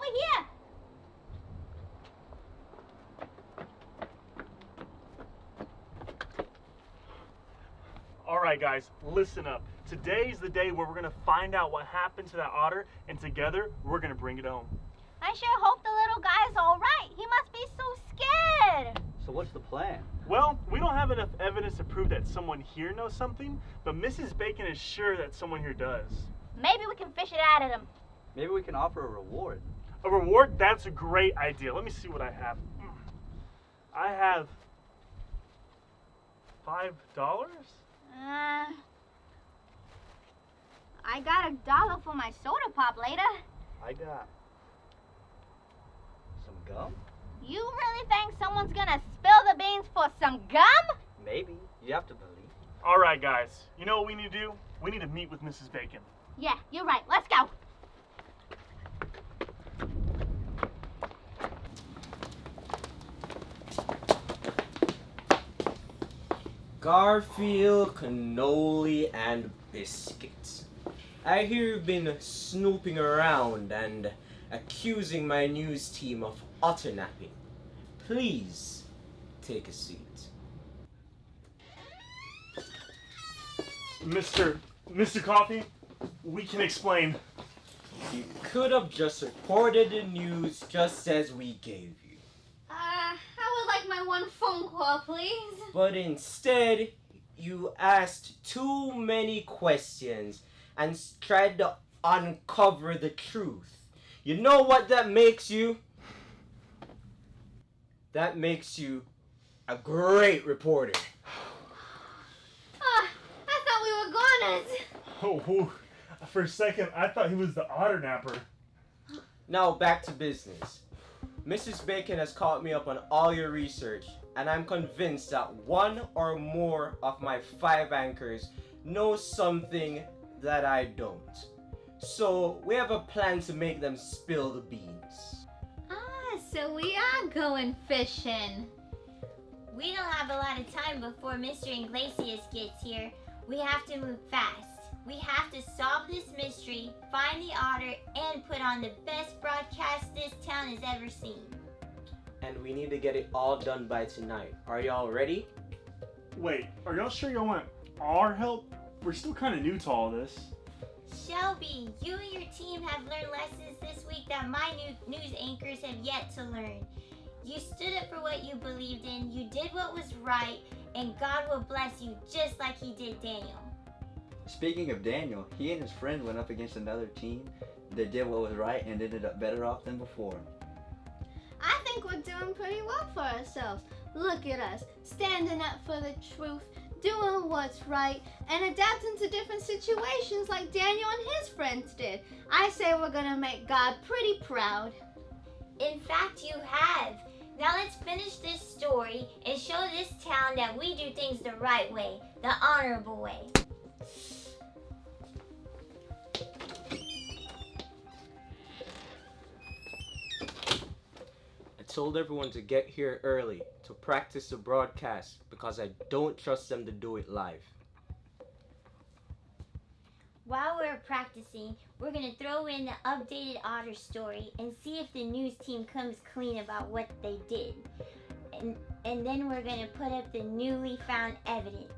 over here. All right, guys, listen up. Today's the day where we're gonna find out what happened to that otter, and together we're gonna bring it home. I sure hope the little guy's all right. He must be so scared. So what's the plan? Well, we don't have enough evidence to prove that someone here knows something, but Mrs. Bacon is sure that someone here does. Maybe we can fish it out of him. Maybe we can offer a reward. A reward? That's a great idea. Let me see what I have. I have $5. I got $1 for my soda pop later. I got some gum? You really think someone's gonna spill the beans for some gum? Maybe. You have to believe. All right, guys. You know what we need to do? We need to meet with Mrs. Bacon. Yeah, you're right. Let's go. Garfield, cannoli, and biscuits. I hear you've been snooping around and accusing my news team of otter napping. Please take a seat. Mr. Coffee, we can explain. You could have just reported the news just as we gave you. I would like my one phone call, please. But instead, you asked too many questions and tried to uncover the truth. You know what that makes you? That makes you a great reporter. I thought we were goners. Oh, for a second, I thought he was the otter napper. Now back to business. Mrs. Bacon has caught me up on all your research, and I'm convinced that one or more of my 5 anchors knows something that I don't. So we have a plan to make them spill the beans. So we are going fishing. We don't have a lot of time before Mr. Iglesias gets here. We have to move fast. We have to solve this mystery, find the otter, and put on the best broadcast this town has ever seen. And we need to get it all done by tonight. Are y'all ready? Wait, are y'all sure y'all want our help? We're still kind of new to all this. Shelby, you and your team have learned lessons this week that my news anchors have yet to learn. You stood up for what you believed in, you did what was right, and God will bless you just like he did Daniel. Speaking of Daniel, he and his friend went up against another team that did what was right and ended up better off than before. I think we're doing pretty well for ourselves. Look at us, standing up for the truth, doing what's right, and adapting to different situations like Daniel and his friends did. I say we're gonna make God pretty proud. In fact, you have. Now let's finish this story and show this town that we do things the right way, the honorable way. I told everyone to get here early to practice the broadcast because I don't trust them to do it live. While we're practicing, we're going to throw in the updated otter story and see if the news team comes clean about what they did. And then we're going to put up the newly found evidence.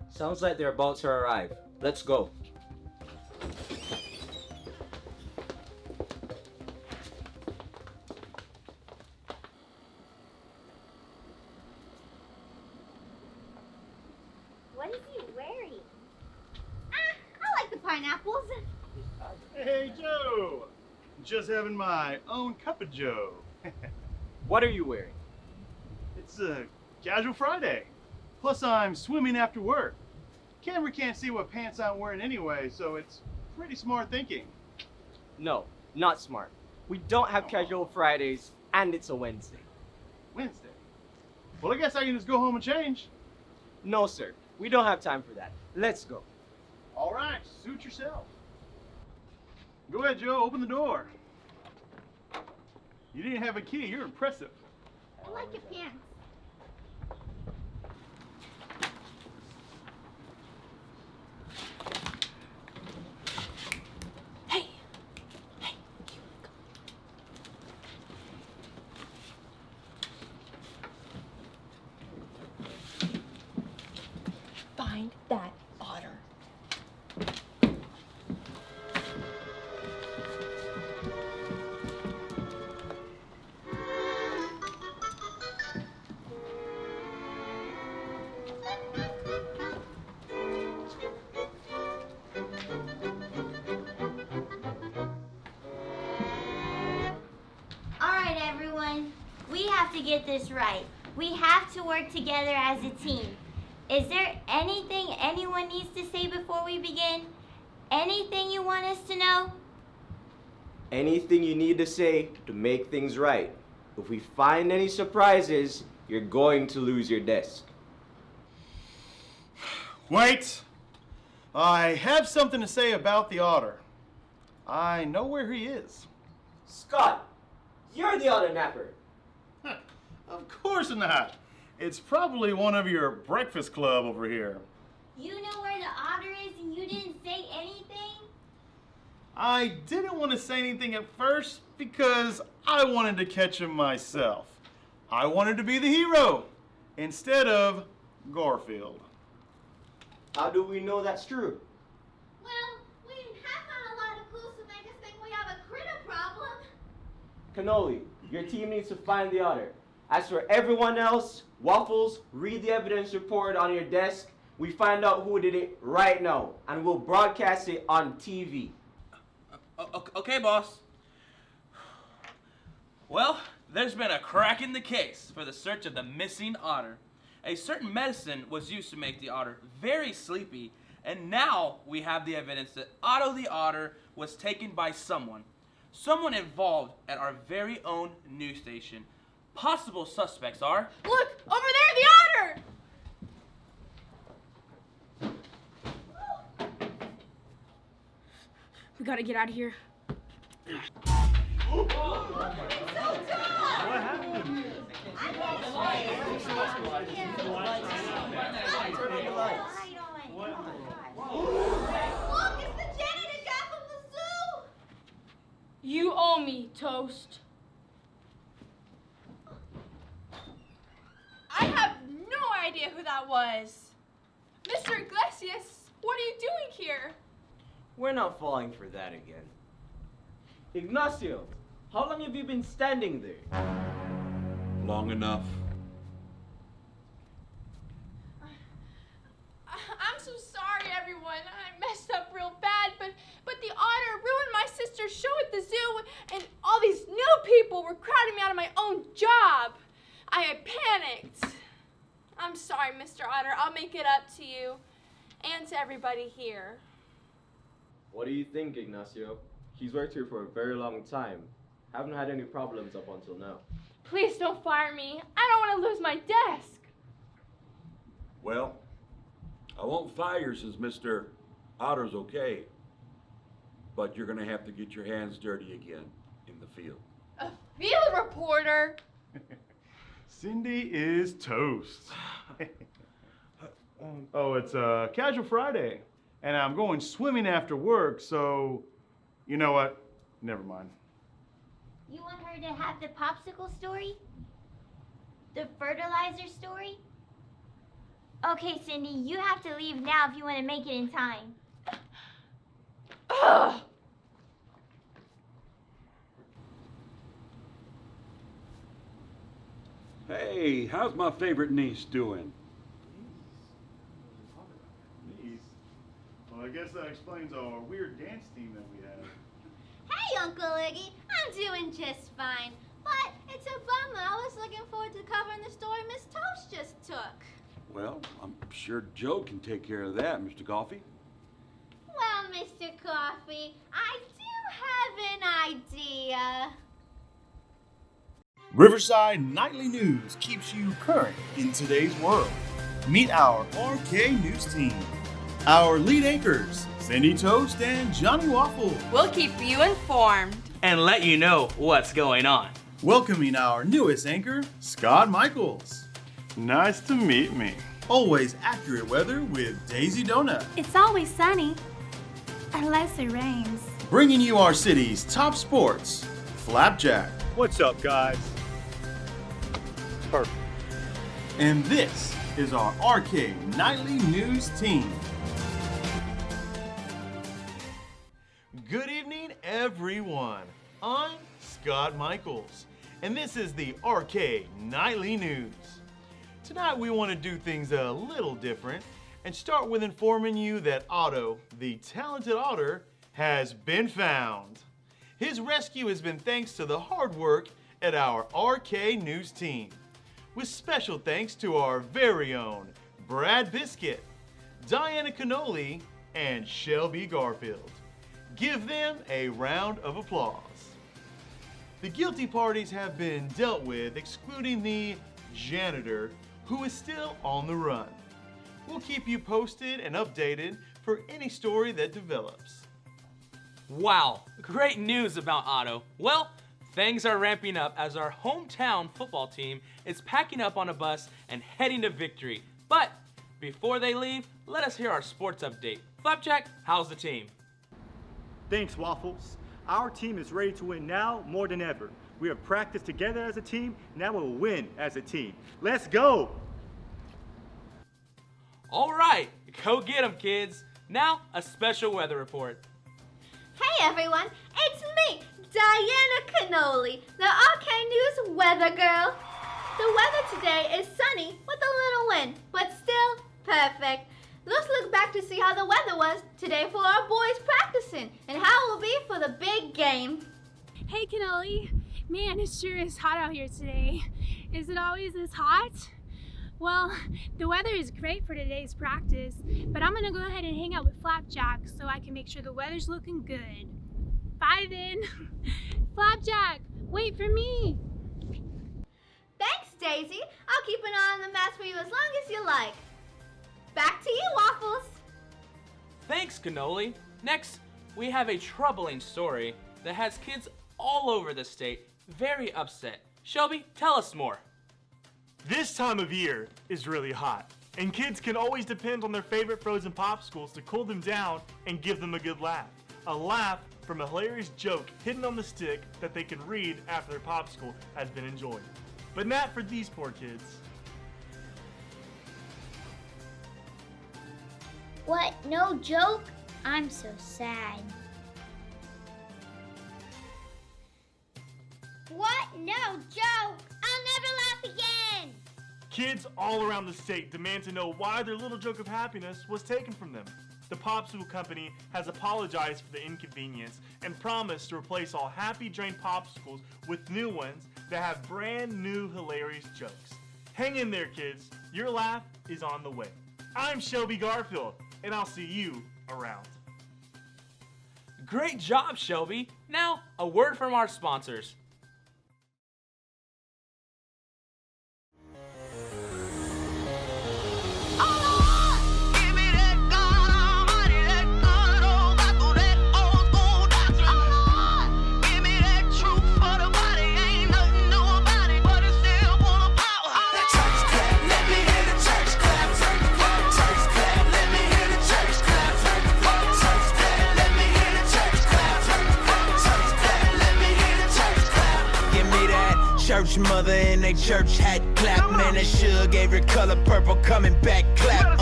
Sounds like they're about to arrive. Let's go. What is he wearing? I like the pineapples. Hey, Joe! Just having my own cup of Joe. What are you wearing? It's a casual Friday. Plus, I'm swimming after work. Camera can't see what pants I'm wearing anyway, so it's pretty smart thinking. No, not smart. We don't have casual Fridays, and it's a Wednesday. Wednesday. Well, I guess I can just go home and change. No, sir. We don't have time for that. Let's go. All right, suit yourself. Go ahead, Joe. Open the door. You didn't have a key. You're impressive. I like your pants. have to get this right. We have to work together as a team. Is there anything anyone needs to say before we begin? Anything you want us to know? Anything you need to say to make things right. If we find any surprises, you're going to lose your desk. Wait! I have something to say about the otter. I know where he is. Scott, you're the otter napper. Of course not. It's probably one of your breakfast club over here. You know where the otter is and you didn't say anything? I didn't want to say anything at first because I wanted to catch him myself. I wanted to be the hero instead of Garfield. How do we know that's true? Well, we have found a lot of clues to make us think we have a critter problem. Cannoli, your team needs to find the otter. As for everyone else, Waffles, read the evidence report on your desk. We find out who did it right now, and we'll broadcast it on TV. Okay, boss. Well, there's been a crack in the case for the search of the missing otter. A certain medicine was used to make the otter very sleepy, and now we have the evidence that Otto the otter was taken by someone involved at our very own news station. Possible suspects are... Look, over there, the otter! We gotta get out of here. What happened? Look, it's the janitor guy from the zoo! You owe me, Toast. I have no idea who that was. Mr. Iglesias, what are you doing here? We're not falling for that again. Ignacio, how long have you been standing there? Long enough. I'm so sorry, everyone. I messed up real bad, but the otter ruined my sister's show at the zoo, and all these new people were crowding me out of my own job. I panicked. I'm sorry, Mr. Otter. I'll make it up to you and to everybody here. What do you think, Ignacio? She's worked here for a very long time. Haven't had any problems up until now. Please don't fire me. I don't want to lose my desk. Well, I won't fire you since Mr. Otter's okay. But you're gonna have to get your hands dirty again in the field. A field reporter? Cindy is toast. Oh, it's a casual Friday, and I'm going swimming after work, so you know what? Never mind. You want her to have the popsicle story? The fertilizer story? Okay, Cindy, you have to leave now if you want to make it in time. Ugh! Hey, how's my favorite niece doing? Niece? Well, I guess that explains our weird dance team that we have. Hey, Uncle Iggy, I'm doing just fine. But it's a bummer. I was looking forward to covering the story Miss Toast just took. Well, I'm sure Joe can take care of that, Mr. Coffee. Well, Mr. Coffee, I do have an idea. Riverside Nightly News keeps you current in today's world. Meet our RK News team. Our lead anchors, Cindy Toast and Johnny Waffle. We'll keep you informed and let you know what's going on. Welcoming our newest anchor, Scott Michaels. Nice to meet me. Always accurate weather with Daisy Donut. It's always sunny, unless it rains. Bringing you our city's top sports, Flapjack. What's up, guys? Perfect. And this is our RK Nightly News team. Good evening, everyone. I'm Scott Michaels, and this is the RK Nightly News. Tonight we want to do things a little different and start with informing you that Otto, the talented otter, has been found. His rescue has been thanks to the hard work at our RK News team. With special thanks to our very own Brad Biscuit, Diana Cannoli, and Shelby Garfield. Give them a round of applause. The guilty parties have been dealt with, excluding the janitor, who is still on the run. We'll keep you posted and updated for any story that develops. Wow, great news about Otto. Well, things are ramping up as our hometown football team is packing up on a bus and heading to victory. But before they leave, let us hear our sports update. Flapjack, how's the team? Thanks, Waffles. Our team is ready to win now more than ever. We have practiced together as a team, now we'll win as a team. Let's go! All right, go get 'em, kids. Now, a special weather report. Hey everyone, it's me, Diana Cannoli, the RK News weather girl. The weather today is sunny with a little wind, but still perfect. Let's look back to see how the weather was today for our boys practicing and how it will be for the big game. Hey Cannoli, man, it sure is hot out here today. Is it always this hot? Well, the weather is great for today's practice, but I'm gonna go ahead and hang out with Flapjack so I can make sure the weather's looking good. Bye then. Flapjack, wait for me. Thanks, Daisy. I'll keep an eye on the mats for you as long as you like. Back to you, Waffles. Thanks, Cannoli. Next, we have a troubling story that has kids all over the state very upset. Shelby, tell us more. This time of year is really hot, and kids can always depend on their favorite frozen popsicles to cool them down and give them a good laugh. A laugh from a hilarious joke hidden on the stick that they can read after their popsicle has been enjoyed. But not for these poor kids. What? No joke? I'm so sad. What? No joke! I'll never laugh again! Kids all around the state demand to know why their little joke of happiness was taken from them. The popsicle company has apologized for the inconvenience and promised to replace all Happy Drain popsicles with new ones that have brand new hilarious jokes. Hang in there, kids. Your laugh is on the way. I'm Shelby Garfield, and I'll see you around. Great job, Shelby. Now, a word from our sponsors. Church mother in they church hat clap. Man, that sure gave your color purple coming back clap.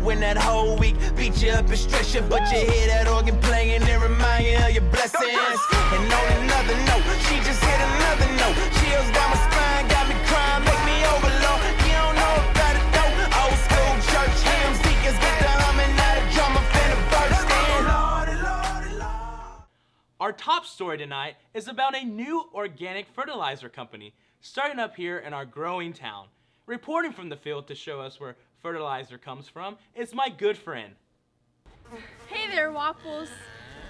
When that whole week beat you up and stress you, but you hear that organ playing and remind you of your blessings. And on another note, she just hit another note. Chills down my spine, got me crying, make me overload. You don't know about it though. Old school church hymns, deacons get the humming, now the drummer finna burst in. Our top story tonight is about a new organic fertilizer company starting up here in our growing town. Reporting from the field to show us where fertilizer comes from is my good friend. Hey there, Waffles.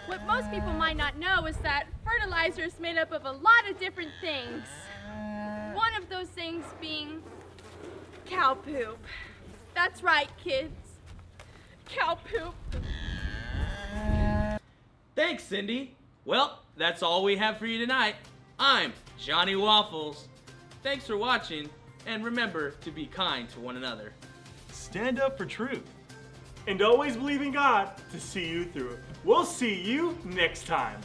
What most people might not know is that fertilizer is made up of a lot of different things. One of those things being cow poop. That's right, kids. Cow poop. Thanks, Cindy. Well, that's all we have for you tonight. I'm Johnny Waffles. Thanks for watching, and remember to be kind to one another. Stand up for truth. And always believe in God to see you through it. We'll see you next time.